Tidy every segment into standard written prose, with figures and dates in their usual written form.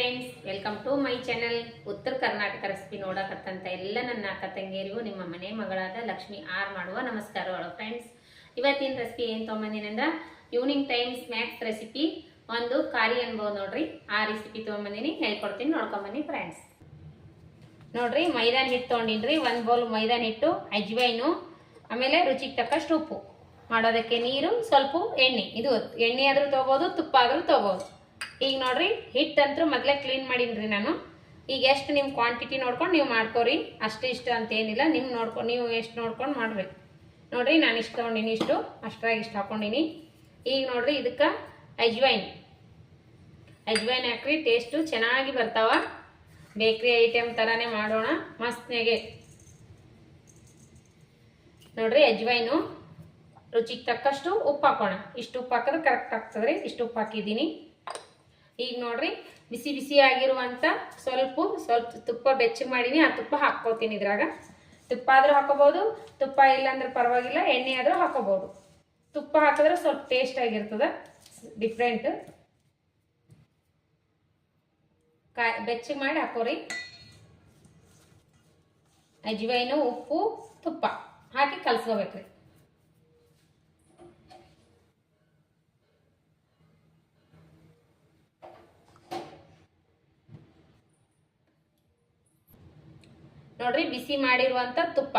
Friends, welcome to my channel. ಉತ್ತರ Karnataka recipe ನೋಡಕತ್ತಂತ ಎಲ್ಲ ನನ್ನ ಅಕ್ಕ ತಂಗಿಯರಿಗೂ ನಿಮ್ಮ ಮನೆ ಮಗಳಾದ ಲಕ್ಷ್ಮಿ ಆರ್ ಮಾಡುವ ನಮಸ್ಕಾರಗಳು. ಫ್ರೆಂಡ್ಸ್, ಇವತ್ತಿನ ರೆಸಿಪಿ ಏನು ತೊಗೊಂಬಂದಿನಿ ಈವ್ನಿಂಗ್ ಟೈಮ್ ಸ್ನ್ಯಾಕ್ಸ್ ರೆಸಿಪಿ ಒಂದು ಖಾರಿ ಅನ್ಬೋದು ನೋಡ್ರಿ. ಆ ರೆಸಿಪಿ ತೊಗೊಂಬಂದಿನಿ, ಹೇಳ್ಕೊಡ್ತೀನಿ, ನೋಡ್ಕೊಂಬನ್ನಿ ಫ್ರೆಂಡ್ಸ್. ನೋಡ್ರಿ, ಮೈದಾನ ಹಿಟ್ಟು ತೊಗೊಂಡಿನ್ರಿ. ಒಂದು ಬೌಲ್ ಮೈದಾನ ಹಿಟ್ಟು, ಅಜ್ವೈನು, ಆಮೇಲೆ ರುಚಿಗೆ ತಕ್ಕಷ್ಟು ಉಪ್ಪು, ಮಾಡೋದಕ್ಕೆ ನೀರು, ಸ್ವಲ್ಪ ಎಣ್ಣೆ. ಇದು ಎಣ್ಣೆ ಆದ್ರೂ ತೊಗೋಬೋದು, ತುಪ್ಪ ಆದ್ರೂ ತೊಗೋಬೋದು. ಈಗ ನೋಡ್ರಿ, ಹಿಟ್ಟಂತೂ ಮೊದಲೇ ಕ್ಲೀನ್ ಮಾಡೀನಿ ನಾನು. ಈಗ ಎಷ್ಟು ನಿಮ್ಮ ಕ್ವಾಂಟಿಟಿ ನೋಡ್ಕೊಂಡು ನೀವು ಮಾಡ್ಕೋರಿ. ಅಷ್ಟು ಇಷ್ಟ ಅಂತ ಏನಿಲ್ಲ, ನೀವು ಎಷ್ಟು ನೋಡ್ಕೊಂಡು ಮಾಡ್ಬೇಕು. ನೋಡ್ರಿ, ನಾನು ಇಷ್ಟು ತೊಗೊಂಡಿನಿ, ಅಷ್ಟ್ರಾಗಿ ಇಷ್ಟು ಹಾಕೊಂಡಿನಿ. ಈಗ ನೋಡ್ರಿ, ಇದಕ್ಕೆ ಅಜ್ವೈನ್ ಹಾಕ್ರಿ. ಟೇಸ್ಟು ಚೆನ್ನಾಗಿ ಬರ್ತಾವ. ಬೇಕ್ರಿ ಐಟಮ್ ಥರನೇ ಮಾಡೋಣ ಮಸ್ತ್ನಾಗೆ. ನೋಡ್ರಿ, ಅಜ್ವೈನು, ರುಚಿಗೆ ತಕ್ಕಷ್ಟು ಉಪ್ಪು ಹಾಕೋಣ. ಇಷ್ಟು ಉಪ್ಪು ಹಾಕಿದ್ರೆ ಕರೆಕ್ಟ್ ಆಗ್ತದ್ರಿ. ಇಷ್ಟು ಉಪ್ಪು ಹಾಕಿದ್ದೀನಿ. ಈಗ ನೋಡ್ರಿ, ಬಿಸಿ ಬಿಸಿ ಆಗಿರುವಂತ ಸ್ವಲ್ಪ ತುಪ್ಪ ಬೆಚ್ಚಗೆ ಮಾಡೀನಿ. ಆ ತುಪ್ಪ ಹಾಕ್ಕೋತೀನಿ ಇದ್ರಾಗ. ತುಪ್ಪ ಆದ್ರೂ ಹಾಕೋಬಹುದು, ತುಪ್ಪ ಇಲ್ಲ ಅಂದ್ರೆ ಪರವಾಗಿಲ್ಲ, ಎಣ್ಣೆ ಆದ್ರೂ ಹಾಕೋಬಹುದು. ತುಪ್ಪ ಹಾಕಿದ್ರೆ ಸ್ವಲ್ಪ ಟೇಸ್ಟ್ ಆಗಿರ್ತದ, ಡಿಫ್ರೆಂಟ್. ಬೆಚ್ಚಗೆ ಮಾಡಿ ಹಾಕೋರಿ. ಅಜ್ವೈನು, ಉಪ್ಪು, ತುಪ್ಪ ಹಾಕಿ ಕಲ್ಸ್ಕೋಬೇಕ್ರಿ. ನೋಡ್ರಿ, ಬಿಸಿ ಮಾಡಿರುವಂತ ತುಪ್ಪ,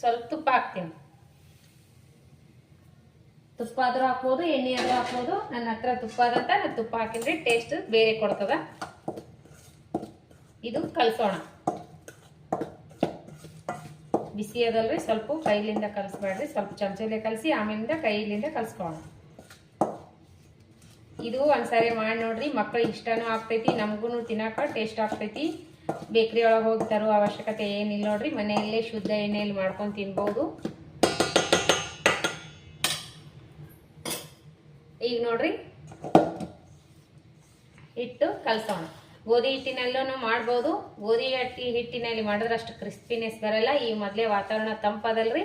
ಸ್ವಲ್ಪ ತುಪ್ಪ ಹಾಕ್ತೀನಿ. ತುಪ್ಪ ಆದ್ರೂ ಹಾಕ್ಬೋದು, ಎಣ್ಣೆ ಆದ್ರೂ ಹಾಕ್ಬೋದು. ನನ್ನ ಹತ್ರ ತುಪ್ಪ ಆದಂತ ನಾನು ತುಪ್ಪ ಹಾಕಿದ್ರೆ ಟೇಸ್ಟ್ ಬೇರೆ ಕೊಡ್ತದ. ಇದು ಕಲ್ಸೋಣ. ಬಿಸಿ ಅದಲ್ರಿ, ಸ್ವಲ್ಪ ಕೈಲಿಂದ ಕಲ್ಸ್ಬೇಡ್ರಿ, ಸ್ವಲ್ಪ ಚಮಚಲೆ ಕಲಸಿ ಆಮೇಲಿಂದ ಕೈಲಿಂದ ಕಲ್ಸ್ಕೋಣ. ಇದು ಒಂದ್ಸರಿ ಮಾಡಿ ನೋಡ್ರಿ, ಮಕ್ಕಳಿಗೆ ಇಷ್ಟನೂ ಆಗ್ತೈತಿ, ನಮಗೂ ತಿನ್ನಾಕ ಟೇಸ್ಟ್ ಆಗ್ತೈತಿ. ಬೇಕ್ರಿ ಒಳಗೆ ಹೋಗಿ ತರುವ ಅವಶ್ಯಕತೆ ಏನಿಲ್ಲ ನೋಡ್ರಿ, ಮನೆಯಲ್ಲೇ ಶುದ್ಧ ಎಣ್ಣೆಯಲ್ಲಿ ಮಾಡ್ಕೊಂಡು ತಿನ್ಬೋದು. ಈಗ ನೋಡ್ರಿ, ಹಿಟ್ಟು ಕಲ್ಸೋಣ. ಗೋಧಿ ಹಿಟ್ಟಿನಲ್ಲೂ ಮಾಡ್ಬೋದು. ಗೋಧಿ ಹಿಟ್ಟಿನಲ್ಲಿ ಮಾಡಿದ್ರೆ ಅಷ್ಟು ಕ್ರಿಸ್ಪಿನೆಸ್ ಬರಲ್ಲ. ಈ ಮೊದಲೇ ವಾತಾವರಣ ತಂಪದಲ್ರಿ,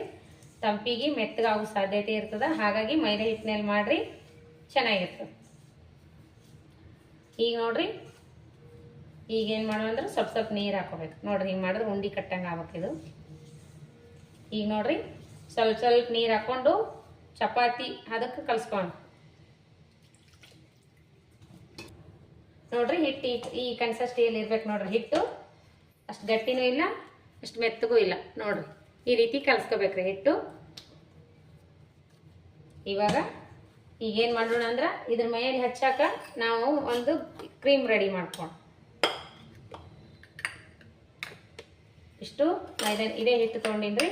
ತಂಪಿಗೆ ಮೆತ್ತಗಾಗೋ ಸಾಧ್ಯತೆ ಇರ್ತದ. ಹಾಗಾಗಿ ಮೈದಾ ಹಿಟ್ಟಿನಲ್ಲಿ ಮಾಡ್ರಿ, ಚೆನ್ನಾಗಿರ್ತದೆ. ಈಗ ನೋಡ್ರಿ, ಈಗೇನು ಮಾಡೋಣ ಅಂದ್ರೆ ಸ್ವಲ್ಪ ನೀರು ಹಾಕೋಬೇಕು. ನೋಡ್ರಿ, ಹಿಂಗೆ ಮಾಡಿದ್ರೆ ಉಂಡೆ ಕಟ್ಟಂಗೆ ಆಗ್ಬೇಕಿದು. ಈಗ ನೋಡ್ರಿ, ಸ್ವಲ್ಪ ನೀರು ಹಾಕ್ಕೊಂಡು ಚಪಾತಿ ಅದಕ್ಕೆ ಕಲ್ಸ್ಕೊಂಡು. ನೋಡ್ರಿ, ಹಿಟ್ಟು ಈ ಕನ್ಸಿಸ್ಟೆನ್ಸಿಯಲ್ಲಿ ಇರ್ಬೇಕು ನೋಡ್ರಿ. ಹಿಟ್ಟು ಅಷ್ಟು ಗಟ್ಟಿನೂ ಇಲ್ಲ, ಅಷ್ಟು ಮೆತ್ತಗೂ ಇಲ್ಲ. ನೋಡ್ರಿ, ಈ ರೀತಿ ಕಲ್ಸ್ಕೋಬೇಕ್ರಿ ಹಿಟ್ಟು. ಇವಾಗ ಈಗೇನು ಮಾಡೋಣ ಅಂದ್ರೆ ಇದ್ರ ಮೇಲೆ ಹಚ್ಚಾಕ ನಾವು ಒಂದು ಕ್ರೀಮ್ ರೆಡಿ ಮಾಡ್ಕೊಂಡು, ಇಷ್ಟು ಇದೇ ಹಿಟ್ಟು ತೊಗೊಂಡಿನ್ರಿ.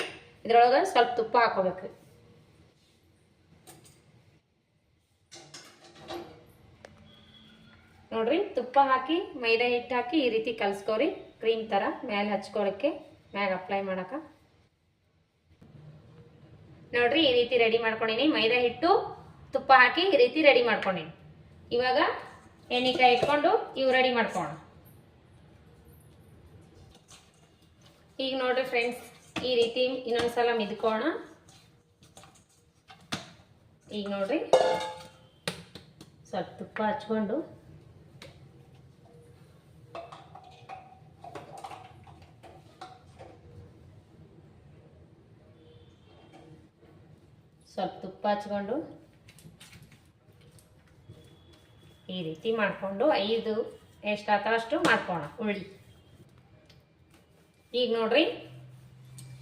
ಇದ್ರೊಳಗೆ ಸ್ವಲ್ಪ ತುಪ್ಪ ಹಾಕೋಬೇಕ್ರಿ. ನೋಡ್ರಿ, ತುಪ್ಪ ಹಾಕಿ ಮೈದಾ ಹಿಟ್ಟು ಹಾಕಿ ಈ ರೀತಿ ಕಲ್ಸ್ಕೋರಿ. ಕ್ರೀಮ್ ತರ ಮೇಲೆ ಹಚ್ಕೊಳಕ್ಕೆ, ಮ್ಯಾಗ ಅಪ್ಲೈ ಮಾಡಕ. ನೋಡ್ರಿ, ಈ ರೀತಿ ರೆಡಿ ಮಾಡ್ಕೊಂಡಿನಿ. ಮೈದಾ ಹಿಟ್ಟು ತುಪ್ಪ ಹಾಕಿ ಈ ರೀತಿ ರೆಡಿ ಮಾಡ್ಕೊಂಡಿನಿ. ಇವಾಗ ಎಣ್ಣೆಕಾಯಿ ಇಟ್ಕೊಂಡು ಇವು ರೆಡಿ ಮಾಡ್ಕೋಣ. ಈಗ ನೋಡ್ರಿ ಫ್ರೆಂಡ್ಸ್, ಈ ರೀತಿ ಇನ್ನೊಂದ್ಸಲ ಮಿದ್ಕೋಣ. ಈಗ ನೋಡ್ರಿ, ಸ್ವಲ್ಪ ತುಪ್ಪ ಹಚ್ಕೊಂಡು ಈ ರೀತಿ ಮಾಡ್ಕೊಂಡು 5 ಎಷ್ಟಾಗ್ತಾವ ಅಷ್ಟು ಮಾಡ್ಕೋಣ ಉಳ್ಳಿ. ಈಗ ನೋಡ್ರಿ,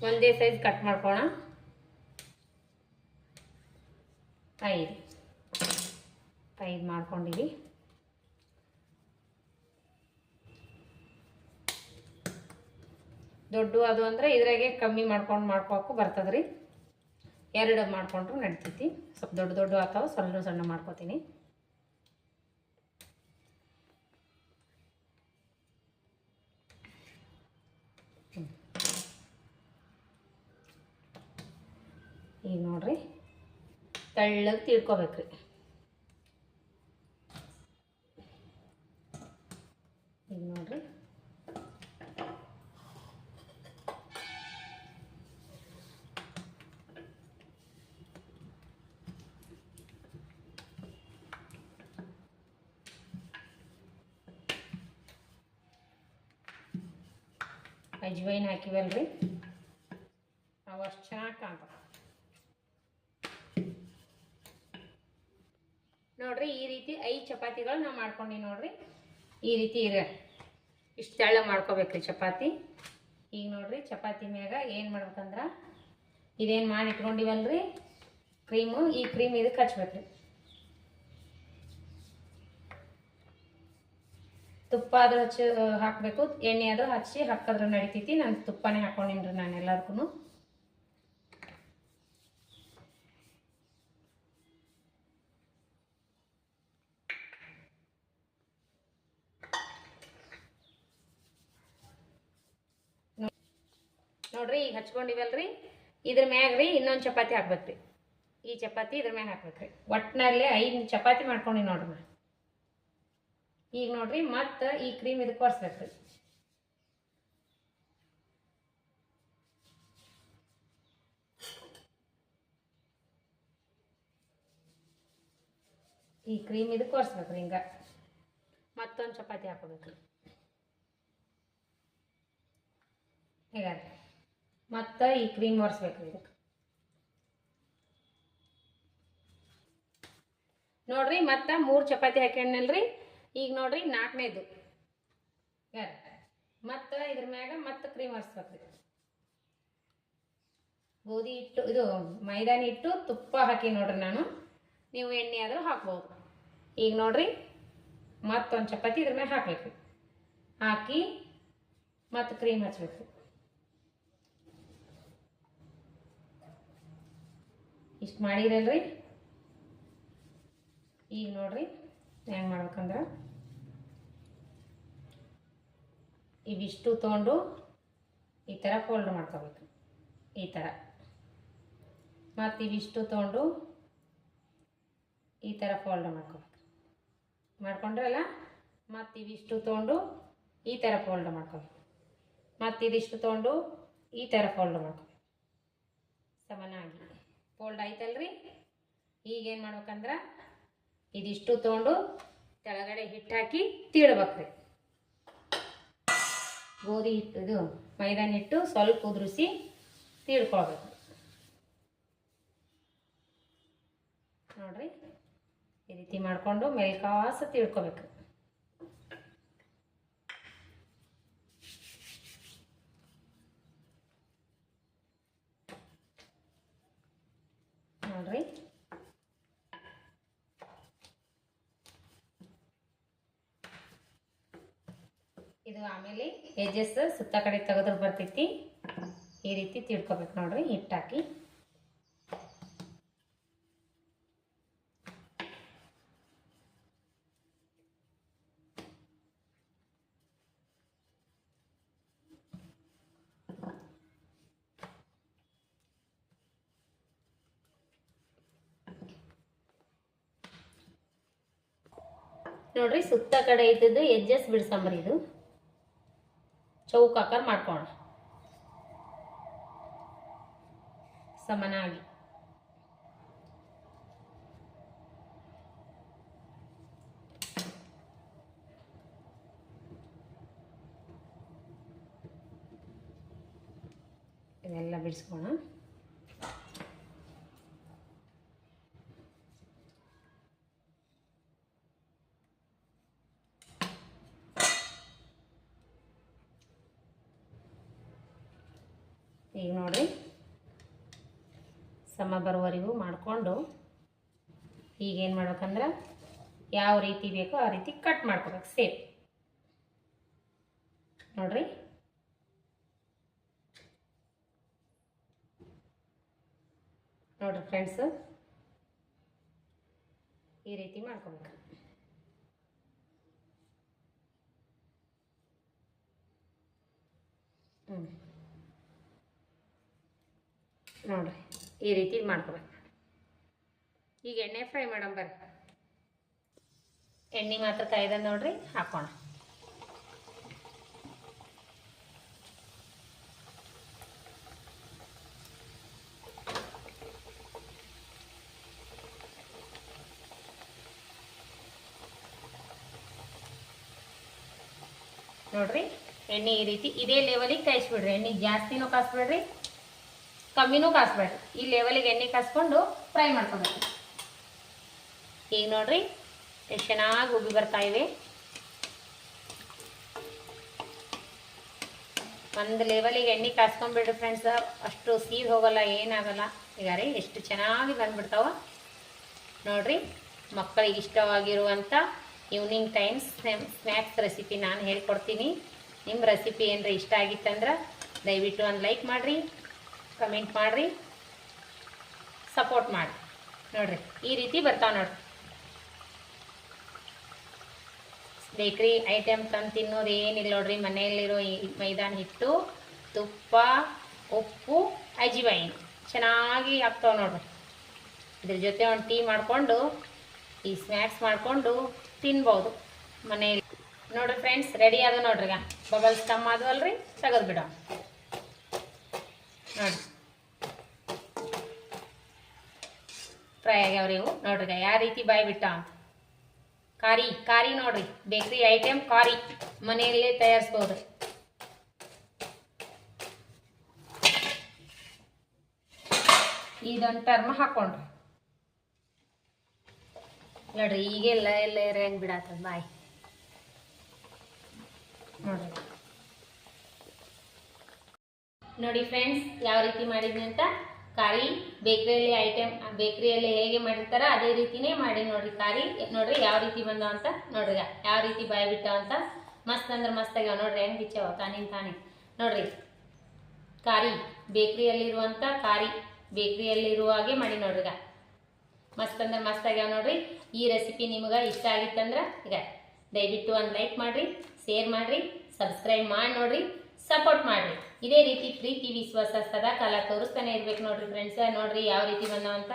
ಒಂದೇ ಸೈಜ್ ಕಟ್ ಮಾಡ್ಕೋಣ. 5 ಮಾಡ್ಕೊಂಡಿವಿ. ದೊಡ್ಡ ಅದು ಅಂದ್ರೆ ಇದ್ರಾಗೆ ಕಮ್ಮಿ ಮಾಡ್ಕೋಕು ಬರ್ತದ್ರಿ. 2 ಮಾಡ್ಕೊಂಡ್ರು ನಡಿತೈತಿ. ಸ್ವಲ್ಪ ದೊಡ್ಡ ಆಗ್ತಾವ, ಸಣ್ಣ ಮಾಡ್ಕೋತೀನಿ. ಈಗ ನೋಡ್ರಿ, ತೆಳ್ಳಗೆ ತಿಳ್ಕೊಬೇಕ್ರಿ. ಈಗ ನೋಡ್ರಿ, ಅಜ್ವೈನ್ ಹಾಕಿವಲ್ರಿ ಅವು ಅಷ್ಟು ಚೆನ್ನಾಗಿ ಕಾಣ್ತಾವೆ ನೋಡ್ರಿ. ಈ ರೀತಿ 5 ಚಪಾತಿಗಳು ನಾವು ಮಾಡ್ಕೊಂಡು ನೋಡ್ರಿ. ಈ ರೀತಿ ಇಷ್ಟು ತೆಳ್ಳ ಮಾಡ್ಕೋಬೇಕ್ರಿ ಚಪಾತಿ. ಈಗ ನೋಡ್ರಿ ಚಪಾತಿ ಮ್ಯಾಗ ಏನು ಮಾಡ್ಬೇಕಂದ್ರೆ ಇದೇನು ಮಾಡಿ ಇಟ್ಕೊಂಡಿವಲ್ರಿ ಕ್ರೀಮು, ಈ ಕ್ರೀಮ್ ಇದಕ್ಕೆ ಹಚ್ಬೇಕ್ರಿ. ತುಪ್ಪ ಆದ್ರೂ ಹಾಕಬೇಕು, ಎಣ್ಣೆ ಆದ್ರೂ ಹಚ್ಚಿ ಹಾಕಿದ್ರೆ ನಡಿತೈತಿ. ನಾನು ತುಪ್ಪನೇ ಹಾಕೊಂಡಿನ್ರಿ ನಾನು ಎಲ್ಲದಕ್ಕೂ. ನೋಡ್ರಿ ಈಗ ಹಚ್ಕೊಂಡಿವಲ್ರಿ, ಇದ್ರ ಮ್ಯಾಗ್ರಿ ಇನ್ನೊಂದು ಚಪಾತಿ ಹಾಕ್ಬೇಕ್ರಿ. ಈ ಚಪಾತಿ ಇದ್ರ ಮ್ಯಾಗ ಹಾಕ್ಬೇಕ್ರಿ. ಒಟ್ಟಿನಲ್ಲಿ 5 ಚಪಾತಿ ಮಾಡ್ಕೊಂಡು ನೋಡ್ರಿ ನಾನು. ಈಗ ನೋಡ್ರಿ ಮತ್ತೆ ಈ ಕ್ರೀಮ್ ಇದಕ್ಕೆ ಒರೆಸ್ಬೇಕ್ರಿ. ಈ ಕ್ರೀಮ್ ಇದಕ್ಕೆ ಒರೆಸ್ಬೇಕ್ರಿ. ಹಿಂಗ ಮತ್ತೊಂದು ಚಪಾತಿ ಹಾಕೋಬೇಕ್ರಿ. ಈಗ ಮತ್ತೆ ಈ ಕ್ರೀಮ್ ಒರೆಸ್ಬೇಕ್ರಿ ಇದಕ್ಕೆ. ನೋಡ್ರಿ ಮತ್ತೆ 3 ಚಪಾತಿ ಹಾಕ್ಯಾನಲ್ರಿ. ಈಗ ನೋಡ್ರಿ 4ನೇದು ಮತ್ತೆ ಇದ್ರ ಮ್ಯಾಗ ಮತ್ತೆ ಕ್ರೀಮ್ ಒರೆಸ್ಬೇಕ್ರಿ. ಗೋಧಿ ಹಿಟ್ಟು ಇದು ಮೈದಾನಿ ಹಿಟ್ಟು ತುಪ್ಪ ಹಾಕಿ ನೋಡ್ರಿ ನಾನು. ನೀವು ಎಣ್ಣೆ ಆದರೂ ಹಾಕ್ಬೋದು. ಈಗ ನೋಡ್ರಿ ಮತ್ತೊಂದು ಚಪಾತಿ ಇದ್ರ ಮ್ಯಾಗ ಹಾಕ್ಬೇಕ್ರಿ. ಹಾಕಿ ಮತ್ತೆ ಕ್ರೀಮ್ ಹಚ್ಬೇಕು. ಇಷ್ಟು ಮಾಡಿರಲ್ರಿ. ಈಗ ನೋಡ್ರಿ ಹೆಂಗೆ ಮಾಡ್ಬೇಕಂದ್ರೆ ಇವಿಷ್ಟು ತೊಗೊಂಡು ಈ ಥರ ಫೋಲ್ಡ್ ಮಾಡ್ಕೋಬೇಕು. ಈ ಥರ ಮತ್ತು ಇವಿಷ್ಟು ತೊಗೊಂಡು ಈ ಥರ ಫೋಲ್ಡ್ ಮಾಡ್ಕೋಬೇಕು. ಮಾಡ್ಕೊಂಡ್ರಲ್ಲ ಮತ್ತು ಇವಿಷ್ಟು ತೊಗೊಂಡು ಈ ಥರ ಫೋಲ್ಡ್ ಮಾಡ್ಕೋಬೇಕು. ಮತ್ತು ಇದಿಷ್ಟು ತೊಗೊಂಡು ಈ ಥರ ಫೋಲ್ಡ್ ಮಾಡ್ಕೋಬೇಕು. ಸಮನಾಗಿ ಫೋಲ್ಡ್ ಆಯ್ತಲ್ರಿ. ಈಗೇನು ಮಾಡ್ಬೇಕಂದ್ರೆ ಇದಿಷ್ಟು ತೊಗೊಂಡು ಕೆಳಗಡೆ ಹಿಟ್ಟು ಹಾಕಿ ತೀಡ್ಬೇಕ್ರಿ. ಗೋಧಿ ಹಿಟ್ಟು ಇದು ಮೈದಾನ ಹಿಟ್ಟು ಸ್ವಲ್ಪ ಉದುರಿಸಿ ತೀಡ್ಕೊಳ್ಬೇಕು ನೋಡ್ರಿ. ಈ ರೀತಿ ಮಾಡಿಕೊಂಡು ಮೇಲ್ಕಾಸ ತೀಡ್ಕೋಬೇಕು. ನೋಡ್ರಿ ಇದು ಆಮೇಲೆ ಎಜಸ್ ಸುತ್ತ ಕಡೆ ತೆಗೆದ್ರೆ ಬರ್ತೈತಿ. ಈ ರೀತಿ ತಿಳ್ಕೊಬೇಕು ನೋಡ್ರಿ ಹಿಟ್ಟಾಕಿ. ನೋಡ್ರಿ ಸುತ್ತ ಕಡೆ ಇದ್ದದ್ದು ಎಜ್ಜಸ್ ಬಿಡ್ಸಂಬ್ರಿ. ಇದು ಚೌಕಾಕಾರ ಮಾಡ್ಕೋಣ ಸಮನಾಗಿ. ಇದೆಲ್ಲ ಬಿಡಿಸ್ಕೋಣ. ಈಗ ನೋಡ್ರಿ ಸಮ ಬರುವವರೆಗೂ ಮಾಡಿಕೊಂಡು ಈಗೇನು ಮಾಡ್ಬೇಕಂದ್ರೆ ಯಾವ ರೀತಿ ಬೇಕೋ ಆ ರೀತಿ ಕಟ್ ಮಾಡ್ಕೋಬೇಕು. ಸೇಫ್ ನೋಡ್ರಿ. ನೋಡ್ರಿ ಫ್ರೆಂಡ್ಸ್ ಈ ರೀತಿ ಮಾಡ್ಕೋಬೇಕು. ನೋಡ್ರಿ ಈ ರೀತಿ ಮಾಡ್ಕೋಬೇಕು. ಈಗ ಎಣ್ಣೆ ಫ್ರೈ ಮಾಡೋಣ ಬರ್ರಿ. ಎಣ್ಣೆ ಮಾತ್ರ ಕಾಯ್ದ ನೋಡ್ರಿ, ಹಾಕೋಣ. ನೋಡ್ರಿ ಎಣ್ಣೆ ಈ ರೀತಿ ಇದೇ ಲೆವೆಲಿಗೆ ಕಾಯಿಸ್ಬಿಡ್ರಿ. ಎಣ್ಣೆ ಜಾಸ್ತಿನೂ ಕಾಯಿಸ್ಬೇಡ್ರಿ, ಕಮ್ಮಿನೂ ಕಾಯಿಸ್ಬೇಡ್ರಿ. ಈ ಲೆವೆಲಿಗೆ ಎಣ್ಣೆ ಕಾಯಿಸ್ಕೊಂಡು ಫ್ರೈ ಮಾಡ್ಕೋಬೇಕು. ಈಗ ನೋಡ್ರಿ ಎಷ್ಟು ಚೆನ್ನಾಗಿ ಉಬ್ಬಿ ಬರ್ತಾ ಇವೆ. ಒಂದು ಲೆವೆಲಿಗೆ ಎಣ್ಣೆ ಕಾಯಿಸ್ಕೊಂಡ್ಬಿಡ್ರಿ ಫ್ರೆಂಡ್ಸ್, ಅಷ್ಟು ಸೀದ್ ಹೋಗಲ್ಲ, ಏನಾಗಲ್ಲ. ಈಗ ರೀ ಎಷ್ಟು ಚೆನ್ನಾಗಿ ಬಂದ್ಬಿಡ್ತಾವ ನೋಡ್ರಿ. ಮಕ್ಕಳಿಗೆ ಇಷ್ಟವಾಗಿರುವಂಥ ಈವ್ನಿಂಗ್ ಟೈಮ್ಸ್ ಸ್ನ್ಯಾಕ್ಸ್ ರೆಸಿಪಿ ನಾನು ಹೇಳ್ಕೊಡ್ತೀನಿ. ನಿಮ್ಮ ರೆಸಿಪಿ ಏನರ ಇಷ್ಟ ಆಗಿತ್ತಂದ್ರೆ ದಯವಿಟ್ಟು ಒಂದು ಲೈಕ್ ಮಾಡಿರಿ, ಕಮೆಂಟ್ ಮಾಡಿರಿ, ಸಪೋರ್ಟ್ ಮಾಡಿ. ನೋಡಿರಿ ಈ ರೀತಿ ಬರ್ತಾವೆ ನೋಡಿರಿ. ಬೇಕ್ರಿ ಐಟಮ್ ತಂದು ತಿನ್ನೋದು ಏನಿಲ್ಲ ನೋಡ್ರಿ. ಮನೆಯಲ್ಲಿರೋ ಮೈದಾನ ಹಿಟ್ಟು, ತುಪ್ಪ, ಉಪ್ಪು, ಅಜಿವೈನ್ ಚೆನ್ನಾಗಿ ಆಗ್ತಾವೆ ನೋಡ್ರಿ. ಇದ್ರ ಜೊತೆ ಒಂದು ಟೀ ಮಾಡಿಕೊಂಡು ಈ ಸ್ನ್ಯಾಕ್ಸ್ ಮಾಡಿಕೊಂಡು ತಿನ್ಬೋದು ಮನೆಯಲ್ಲಿ. ನೋಡ್ರಿ ಫ್ರೆಂಡ್ಸ್ ರೆಡಿ ಆದ ನೋಡ್ರಿ. ಈಗ ಬಬಲ್ಸ್ ಕಮ್ ಆದವಲ್ರಿ, ತೆಗೆದು ಬಿಡೋ ನೋಡ್ರಿ. ಫ್ರೈ ಆಗ್ಯಾವ್ರಿ ಇವು ನೋಡ್ರಿ. ಯಾವ ರೀತಿ ಬಾಯಿ ಬಿಟ್ಟ ಅಂತ. ಕಾರಿ ನೋಡ್ರಿ, ಬೇಕ್ರಿ ಐಟಮ್ ಕಾರಿ ಮನೆಯಲ್ಲೇ ತಯಾರಿಸ್ಬೋದು. ಇದೊಂದು ಟರ್ಮ್ ಹಾಕೊಂಡ್ರಿ ನೋಡ್ರಿ. ಈಗೆಲ್ಲ ಹೆಂಗ್ ಬಿಡತ್ತದ ಬಾಯಿ ನೋಡ್ರಿ. ನೋಡಿ ಫ್ರೆಂಡ್ಸ್ ಯಾವ ರೀತಿ ಮಾಡಿದ್ನಿ ಅಂತ. ಕಾರಿ ಬೇಕ್ರಿಯಲ್ಲಿ ಐಟಮ್, ಬೇಕ್ರಿಯಲ್ಲಿ ಹೇಗೆ ಮಾಡಿರ್ತಾರ ಅದೇ ರೀತಿನೇ ಮಾಡಿ ನೋಡ್ರಿ. ಕಾರಿ ನೋಡ್ರಿ ಯಾವ ರೀತಿ ಬಂದ ಅಂತ ನೋಡ್ರಿ. ಯಾವ ರೀತಿ ಬಾಯಿ ಬಿಟ್ಟ ಅಂತ. ಮಸ್ತ್ ಅಂದ್ರೆ ಮಸ್ತ್ ಆಗ್ಯಾವ ನೋಡ್ರಿ. ಹೆಂಗೆ ಬಿಚ್ಚಾವ ತಾನೇ ನೋಡ್ರಿ. ಕಾರಿ ಬೇಕ್ರಿಯಲ್ಲಿರುವಂಥ ಬೇಕ್ರಿಯಲ್ಲಿರುವ ಹಾಗೆ ಮಾಡಿ ನೋಡ್ರಿ. ಈಗ ಮಸ್ತ್ ಅಂದ್ರೆ ಮಸ್ತ್ ಆಗ್ಯಾವ ನೋಡ್ರಿ. ಈ ರೆಸಿಪಿ ನಿಮ್ಗೆ ಇಷ್ಟ ಆಗಿತ್ತಂದ್ರೆ ಈಗ ದಯವಿಟ್ಟು ಒಂದು ಲೈಕ್ ಮಾಡಿರಿ, ಶೇರ್ ಮಾಡಿರಿ, ಸಬ್ಸ್ಕ್ರೈಬ್ ಮಾಡಿ ನೋಡ್ರಿ, ಸಪೋರ್ಟ್ ಮಾಡಿರಿ. ಇದೇ ರೀತಿ ಪ್ರೀತಿ ವಿಶ್ವಾಸ ಸದಾ ಕಾಲ ತೋರಿಸ್ತಾನೆ ಇರ್ಬೇಕು ನೋಡ್ರಿ ಫ್ರೆಂಡ್ಸ್. ನೋಡ್ರಿ ಯಾವ ರೀತಿ ಬಂದವಂತ.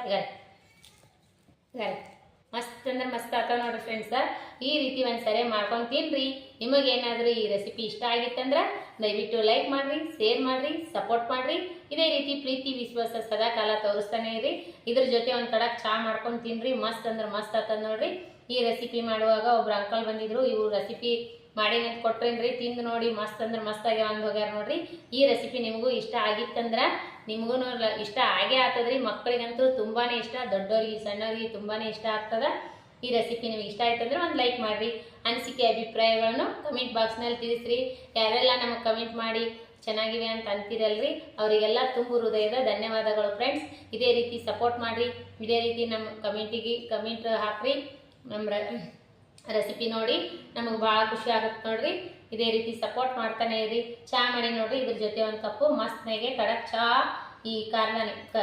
ಮಸ್ತ್ ಅಂದ್ರೆ ಮಸ್ತ್ ಆಗ್ತಾವ ನೋಡ್ರಿ ಫ್ರೆಂಡ್ಸ್. ಈ ರೀತಿ ಒಂದ್ಸರಿ ಮಾಡ್ಕೊಂಡು ತಿನ್ರಿ. ನಿಮಗೇನಾದರೂ ಈ ರೆಸಿಪಿ ಇಷ್ಟ ಆಗಿತ್ತಂದ್ರೆ ದಯವಿಟ್ಟು ಲೈಕ್ ಮಾಡಿರಿ, ಶೇರ್ ಮಾಡಿರಿ, ಸಪೋರ್ಟ್ ಮಾಡಿರಿ. ಇದೇ ರೀತಿ ಪ್ರೀತಿ ವಿಶ್ವಾಸ ಸದಾ ಕಾಲ ತೋರಿಸ್ತಾನೆ ಇರಿ. ಇದ್ರ ಜೊತೆ ಒಂದು ಕಡಕ್ ಚಹಾ ಮಾಡ್ಕೊಂಡು ತಿನ್ರಿ. ಮಸ್ತ್ ಅಂದ್ರೆ ಮಸ್ತ್ ಆಗ್ತದ ನೋಡ್ರಿ. ಈ ರೆಸಿಪಿ ಮಾಡುವಾಗ ಒಬ್ರು ಅಂಕಲ್ ಬಂದಿದ್ರು. ಇವು ರೆಸಿಪಿ ಮಾಡಿ ಅಂತ ಕೊಟ್ರೇನ್ರಿ, ತಿಂದು ನೋಡಿ ಮಸ್ತ್ ಅಂದ್ರೆ ಮಸ್ತ್ ಆಗ್ಯಾವ ಅಂದ್ ಹೋಗ್ಯಾರ ನೋಡ್ರಿ. ಈ ರೆಸಿಪಿ ನಿಮಗೂ ಇಷ್ಟ ಆಗಿತ್ತಂದ್ರೆ ನಿಮಗೂ ಇಷ್ಟ ಆಗೇ ಆಗ್ತದ್ರಿ. ಮಕ್ಕಳಿಗಂತೂ ತುಂಬಾನೇ ಇಷ್ಟ, ದೊಡ್ಡವ್ರಿಗೆ ಸಣ್ಣವ್ರಿಗೆ ತುಂಬಾನೇ ಇಷ್ಟ ಆಗ್ತದ. ಈ ರೆಸಿಪಿ ನಿಮಗೆ ಇಷ್ಟ ಆಯ್ತಂದ್ರೆ ಒಂದು ಲೈಕ್ ಮಾಡಿರಿ. ಅನಿಸಿಕೆ ಅಭಿಪ್ರಾಯಗಳನ್ನು ಕಮೆಂಟ್ ಬಾಕ್ಸ್ನಲ್ಲಿ ತಿಳಿಸ್ರಿ. ಯಾರೆಲ್ಲ ನಮಗೆ ಕಮೆಂಟ್ ಮಾಡಿ ಚೆನ್ನಾಗಿವೆ ಅಂತ ಅಂತೀರಲ್ರಿ ಅವರಿಗೆಲ್ಲ ತುಂಬು ಹೃದಯದ ಧನ್ಯವಾದಗಳು ಫ್ರೆಂಡ್ಸ್. ಇದೇ ರೀತಿ ಸಪೋರ್ಟ್ ಮಾಡಿರಿ. ಇದೇ ರೀತಿ ನಮ್ಮ ಕಮೆಂಟ್ ಹಾಕ್ರಿ. ನಮ್ಮ ರೆಸಿಪಿ ನೋಡಿ ನಮಗೆ ಭಾಳ ಖುಷಿ ಆಗುತ್ತೆ ನೋಡ್ರಿ. ಇದೇ ರೀತಿ ಸಪೋರ್ಟ್ ಮಾಡ್ತಾನೆ ಇರಿ. ಚಹಾ ಮಾಡಿ ನೋಡ್ರಿ. ಇದ್ರ ಜೊತೆ ಒಂದು ಕಪ್ಪು ಮಸ್ತ್ನಾಗೆ ಕಡಕ್ ಚಹಾ. ಈ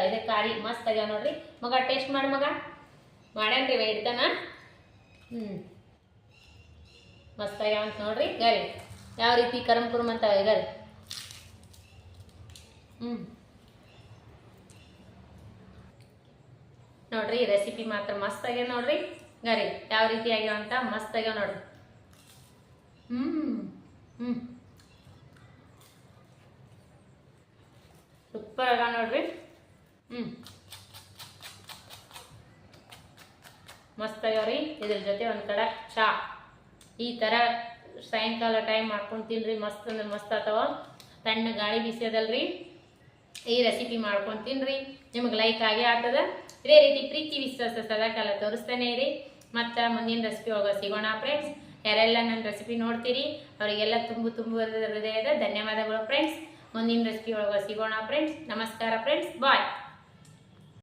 ಇದೆ ಕಾರಿ ಮಸ್ತ್ ಆಗ್ಯಾವ ನೋಡ್ರಿ. ಮಗ ಟೇಸ್ಟ್ ಮಾಡಿ ಮಗ. ಮಾಡ್ಯಾನ್ರಿ ಇಡ್ತಾನ. ಮಸ್ತ್ ಆಗ್ಯಾವ ಅಂತ ನೋಡ್ರಿ. ಗರಿ ಯಾವ ರೀತಿ ಕರಂ ಕುರುಮ್ ಅಂತ ಗರಿ. ನೋಡ್ರಿ ರೆಸಿಪಿ ಮಾತ್ರ ಮಸ್ತ್ ಆಗ್ಯಾವ ನೋಡ್ರಿ. ಗರಿ ಯಾವ ರೀತಿ ಆಗ್ಯಾವ ಅಂತ ಮಸ್ತ್ ಆಗ್ಯಾವ ನೋಡ್ರಿ. ಸೂಪರ್ ಆಗ್ಯಾವ ನೋಡ್ರಿ. ಮಸ್ತ್ ಆಗ್ಯಾವ್ರಿ. ಇದ್ರ ಜೊತೆ ಒಂದು ಕಡಕ್ ಚಾ. ಈ ಥರ ಸಾಯಂಕಾಲ ಟೈಮ್ ಮಾಡ್ಕೊಂಡು ತಿನ್ರಿ. ಮಸ್ತ್ ಅಂದ್ರೆ ಮಸ್ತ್ ಆಗ್ತಾವ. ತಣ್ಣ ಗಾಳಿ ಬೀಸೋದಲ್ರಿ. ಈ ರೆಸಿಪಿ ಮಾಡ್ಕೊಂಡು ತಿನ್ರಿ. ನಿಮಗೆ ಲೈಕ್ ಆಗೇ ಆಗ್ತದ. ಇದೇ ರೀತಿ ಪ್ರೀತಿ ವಿಶ್ವಾಸ ಸದಾಕಾಲ ತೋರಿಸ್ತಾನೆ ಇರಿ. ಮತ್ತು ಮುಂದಿನ ರೆಸಿಪಿ ಒಳಗೆ ಸಿಗೋಣ ಫ್ರೆಂಡ್ಸ್. ಯಾರೆಲ್ಲ ನನ್ನ ರೆಸಿಪಿ ನೋಡ್ತೀರಿ ಅವರಿಗೆಲ್ಲ ತುಂಬು ಹೃದಯದ ಧನ್ಯವಾದಗಳು ಫ್ರೆಂಡ್ಸ್. ಮುಂದಿನ ರೆಸಿಪಿ ಒಳಗೆ ಸಿಗೋಣ ಫ್ರೆಂಡ್ಸ್. ನಮಸ್ಕಾರ ಫ್ರೆಂಡ್ಸ್. ಬಾಯ್.